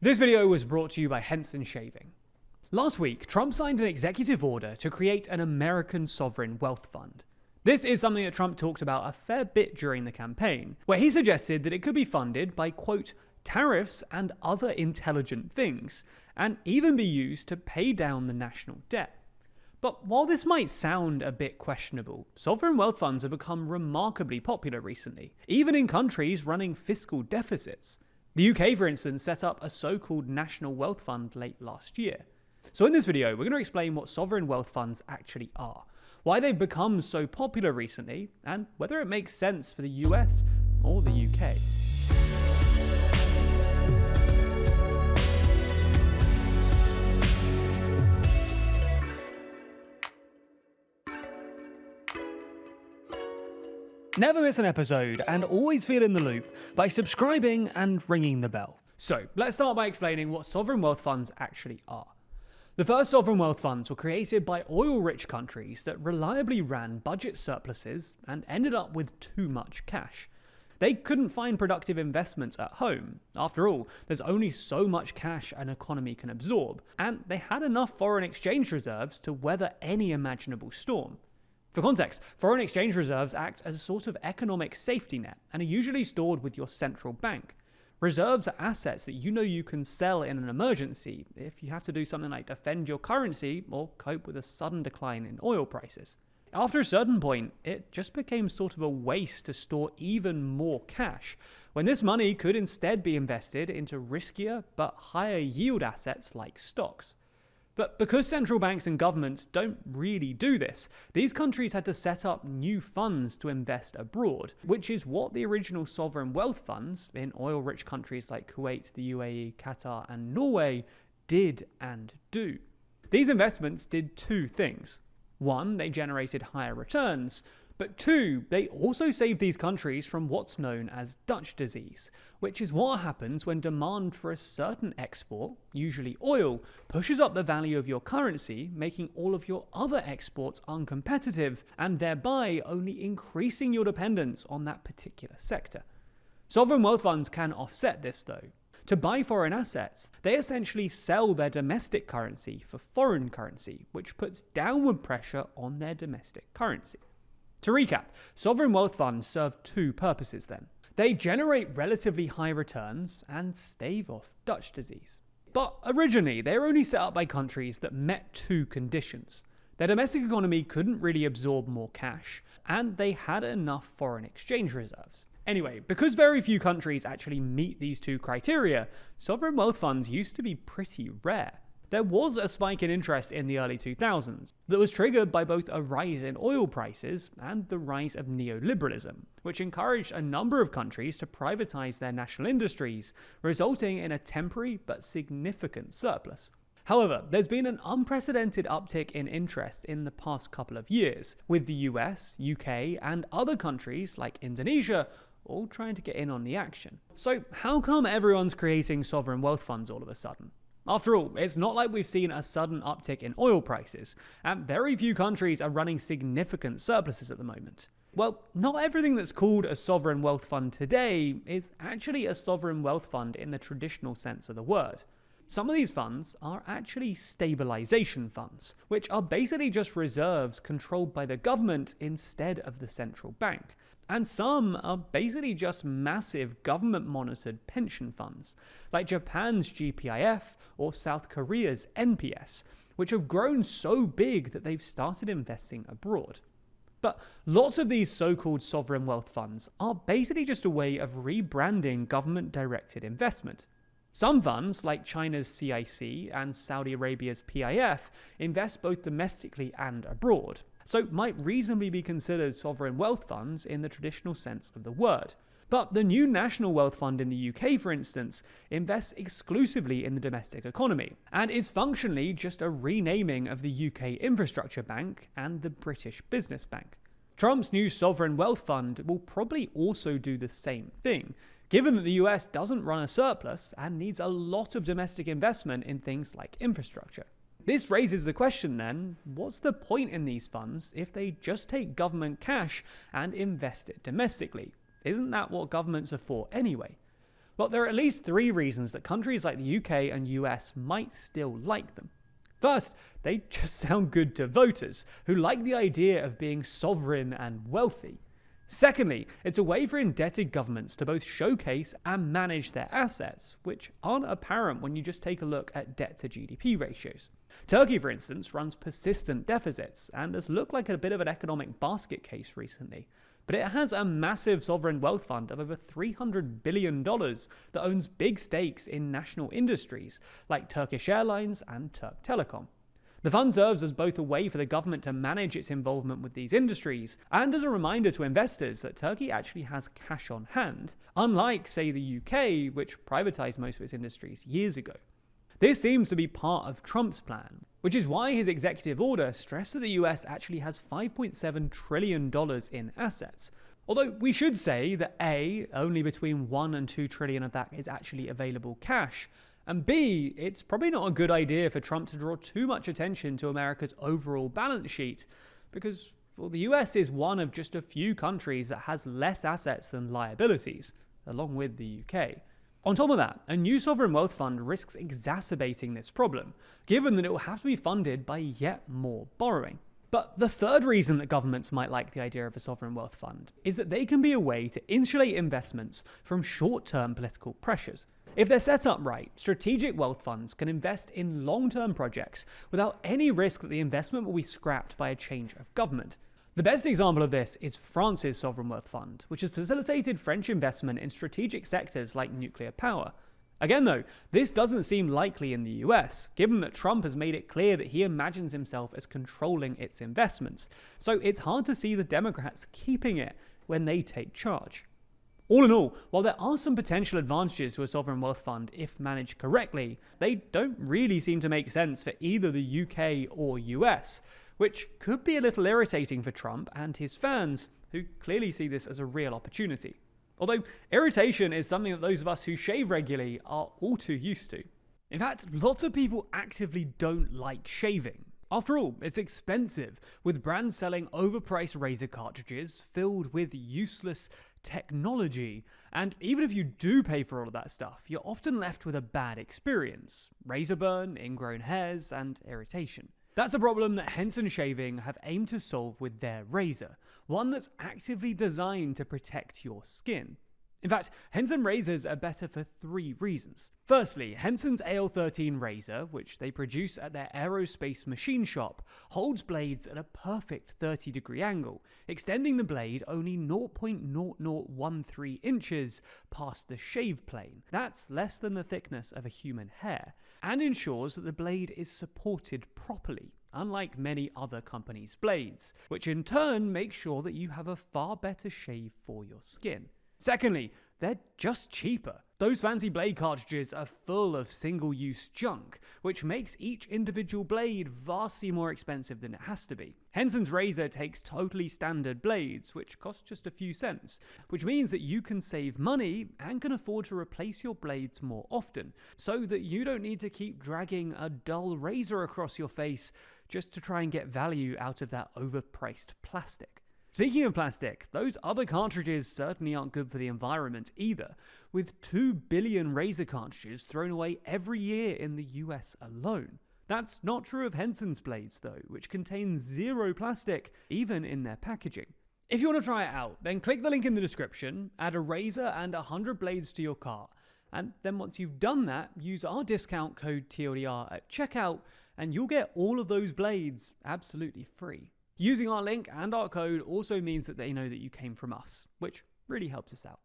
This video was brought to you by Henson Shaving. Last week, Trump signed an executive order to create an American sovereign wealth fund. This is something that Trump talked about a fair bit during the campaign, where he suggested that it could be funded by, quote, tariffs and other intelligent things, and even be used to pay down the national debt. But while this might sound a bit questionable, sovereign wealth funds have become remarkably popular recently, even in countries running fiscal deficits. The UK, for instance, set up a so-called national wealth fund late last year. So in this video, we're going to explain what sovereign wealth funds actually are, why they've become so popular recently, and whether it makes sense for the US or the UK. Never miss an episode and always feel in the loop by subscribing and ringing the bell. So let's start by explaining what sovereign wealth funds actually are. The first sovereign wealth funds were created by oil-rich countries that reliably ran budget surpluses and ended up with too much cash. They couldn't find productive investments at home. After all, there's only so much cash an economy can absorb, and they had enough foreign exchange reserves to weather any imaginable storm. For context, foreign exchange reserves act as a sort of economic safety net and are usually stored with your central bank. Reserves are assets that you know you can sell in an emergency if you have to do something like defend your currency or cope with a sudden decline in oil prices. After a certain point, it just became sort of a waste to store even more cash, when this money could instead be invested into riskier but higher yield assets like stocks. But because central banks and governments don't really do this, these countries had to set up new funds to invest abroad, which is what the original sovereign wealth funds in oil-rich countries like Kuwait, the UAE, Qatar, and Norway did and do. These investments did two things. One, they generated higher returns, but two, they also saved these countries from what's known as Dutch disease, which is what happens when demand for a certain export, usually oil, pushes up the value of your currency, making all of your other exports uncompetitive, and thereby only increasing your dependence on that particular sector. Sovereign wealth funds can offset this though. To buy foreign assets, they essentially sell their domestic currency for foreign currency, which puts downward pressure on their domestic currency. To recap, sovereign wealth funds serve two purposes then. They generate relatively high returns and stave off Dutch disease. But originally, they were only set up by countries that met two conditions. Their domestic economy couldn't really absorb more cash, and they had enough foreign exchange reserves. Anyway, because very few countries actually meet these two criteria, sovereign wealth funds used to be pretty rare. There was a spike in interest in the early 2000s that was triggered by both a rise in oil prices and the rise of neoliberalism, which encouraged a number of countries to privatize their national industries, resulting in a temporary but significant surplus. However, there's been an unprecedented uptick in interest in the past couple of years, with the US, UK, and other countries like Indonesia all trying to get in on the action. So how come everyone's creating sovereign wealth funds all of a sudden? After all, it's not like we've seen a sudden uptick in oil prices, and very few countries are running significant surpluses at the moment. Well, not everything that's called a sovereign wealth fund today is actually a sovereign wealth fund in the traditional sense of the word. Some of these funds are actually stabilization funds, which are basically just reserves controlled by the government instead of the central bank. And some are basically just massive government-monitored pension funds, like Japan's GPIF or South Korea's NPS, which have grown so big that they've started investing abroad. But lots of these so-called sovereign wealth funds are basically just a way of rebranding government-directed investment. Some funds, like China's CIC and Saudi Arabia's PIF, invest both domestically and abroad, so might reasonably be considered sovereign wealth funds in the traditional sense of the word. But the new National Wealth Fund in the UK, for instance, invests exclusively in the domestic economy, and is functionally just a renaming of the UK Infrastructure Bank and the British Business Bank. Trump's new sovereign wealth fund will probably also do the same thing, given that the US doesn't run a surplus and needs a lot of domestic investment in things like infrastructure. This raises the question then, what's the point in these funds if they just take government cash and invest it domestically? Isn't that what governments are for anyway? Well, there are at least 3 reasons that countries like the UK and US might still like them. First, they just sound good to voters, who like the idea of being sovereign and wealthy. Secondly, it's a way for indebted governments to both showcase and manage their assets, which aren't apparent when you just take a look at debt to GDP ratios. Turkey, for instance, runs persistent deficits and has looked like a bit of an economic basket case recently. But it has a massive sovereign wealth fund of over $300 billion that owns big stakes in national industries like Turkish Airlines and Turk Telecom. The fund serves as both a way for the government to manage its involvement with these industries and as a reminder to investors that Turkey actually has cash on hand, unlike, say, the UK, which privatized most of its industries years ago. This seems to be part of Trump's plan, which is why his executive order stressed that the US actually has $5.7 trillion in assets. Although we should say that A, only between 1 and 2 trillion of that is actually available cash, and B, it's probably not a good idea for Trump to draw too much attention to America's overall balance sheet, because, well, the US is one of just a few countries that has less assets than liabilities, along with the UK. On top of that, a new sovereign wealth fund risks exacerbating this problem, given that it will have to be funded by yet more borrowing. But the third reason that governments might like the idea of a sovereign wealth fund is that they can be a way to insulate investments from short-term political pressures. If they're set up right, strategic wealth funds can invest in long-term projects without any risk that the investment will be scrapped by a change of government. The best example of this is France's sovereign wealth fund, which has facilitated French investment in strategic sectors like nuclear power. Again though, this doesn't seem likely in the US, given that Trump has made it clear that he imagines himself as controlling its investments, so it's hard to see the Democrats keeping it when they take charge. All in all, while there are some potential advantages to a sovereign wealth fund if managed correctly, they don't really seem to make sense for either the UK or US, which could be a little irritating for Trump and his fans, who clearly see this as a real opportunity. Although irritation is something that those of us who shave regularly are all too used to. In fact, lots of people actively don't like shaving. After all, it's expensive, with brands selling overpriced razor cartridges filled with useless technology, and even if you do pay for all of that stuff, you're often left with a bad experience: razor burn, ingrown hairs, and irritation. That's a problem that Henson Shaving have aimed to solve with their razor, one that's actively designed to protect your skin. In fact, Henson razors are better for 3 reasons. Firstly, Henson's AL13 razor, which they produce at their aerospace machine shop, holds blades at a perfect 30-degree angle, extending the blade only 0.0013 inches past the shave plane. That's less than the thickness of a human hair, and ensures that the blade is supported properly, unlike many other companies' blades, which in turn makes sure that you have a far better shave for your skin. Secondly, they're just cheaper. Those fancy blade cartridges are full of single-use junk, which makes each individual blade vastly more expensive than it has to be. Henson's razor takes totally standard blades, which cost just a few cents, which means that you can save money and can afford to replace your blades more often, so that you don't need to keep dragging a dull razor across your face just to try and get value out of that overpriced plastic. Speaking of plastic, those other cartridges certainly aren't good for the environment either, with 2 billion razor cartridges thrown away every year in the US alone. That's not true of Henson's blades though, which contain 0 plastic, even in their packaging. If you want to try it out, then click the link in the description, add a razor and 100 blades to your cart, and then once you've done that, use our discount code TLDR at checkout, and you'll get all of those blades absolutely free. Using our link and our code also means that they know that you came from us, which really helps us out.